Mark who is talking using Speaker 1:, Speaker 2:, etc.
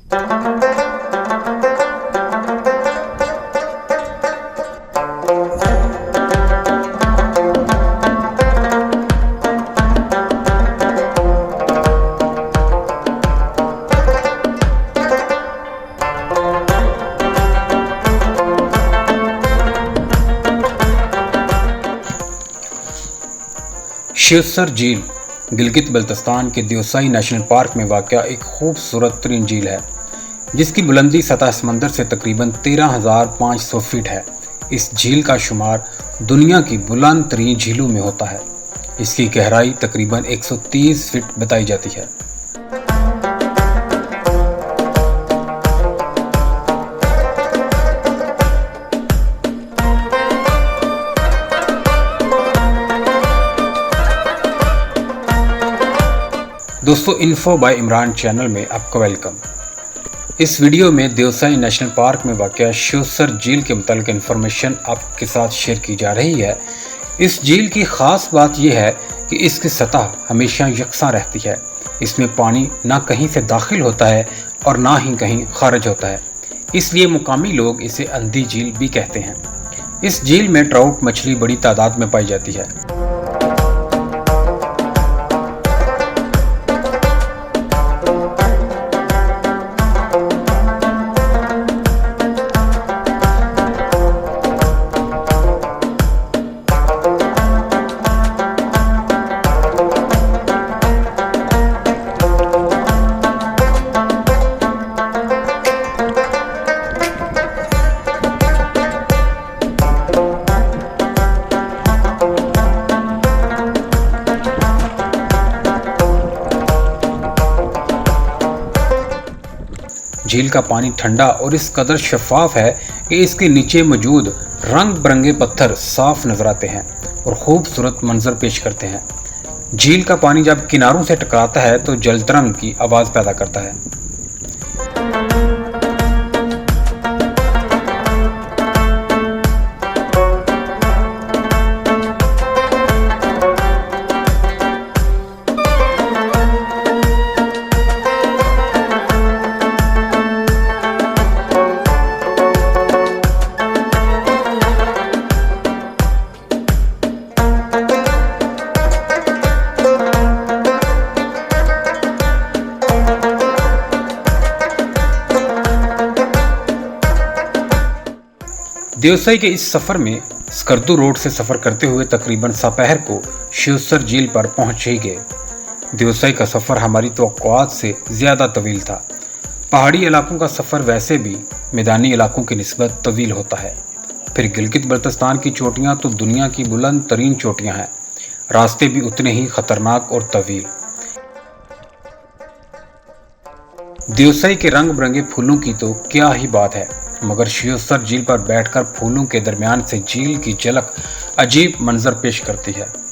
Speaker 1: शिवसर झील गिलगित बल्तिस्तान के Deosai national park में वाक़या एक खूबसूरत तरीन झील है जिसकी बुलंदी सतह समंदर से तकरीबन 13,500 फीट है। इस झील का शुमार दुनिया की बुलंद तरीन झीलों में होता है। इसकी गहराई तकरीबन 130 फीट बताई जाती है। दोस्तों, इन्फो बाय इमरान चैनल में आपका वेलकम। इस वीडियो में देवसाई नेशनल पार्क में वाक़या शिवसर झील के मुतालिक इन्फॉर्मेशन आपके साथ शेयर की जा रही है। इस झील की ख़ास बात यह है कि इसकी सतह हमेशा यकसा रहती है। इसमें पानी ना कहीं से दाखिल होता है और ना ही कहीं खारिज होता है, इसलिए मुकामी लोग इसे अंधी झील भी कहते हैं। इस झील में ट्राउट मछली बड़ी तादाद में पाई जाती है। झील का पानी ठंडा और इस कदर शफाफ है कि इसके नीचे मौजूद रंग बिरंगे पत्थर साफ नजर आते हैं और खूबसूरत मंजर पेश करते हैं। झील का पानी जब किनारों से टकराता है तो जलतरंग की आवाज़ पैदा करता है। देवसाई के इस सफ़र में स्कर्दू रोड से सफ़र करते हुए तकरीबन दोपहर को शिवसर झील पर पहुंच ही गए। देवसाई का सफ़र हमारी तवक्कुआत से ज़्यादा तवील था। पहाड़ी इलाकों का सफ़र वैसे भी मैदानी इलाकों की निस्बत तवील होता है। फिर गिलगित बल्तिस्तान की चोटियाँ तो दुनिया की बुलंद तरीन चोटियाँ हैं। रास्ते भी उतने ही ख़तरनाक और तवील। देवसाई के रंग बिरंगे फूलों की तो क्या ही बात है, मगर शिवसर झील पर बैठकर फूलों के दरमियान से झील की झलक अजीब मंजर पेश करती है।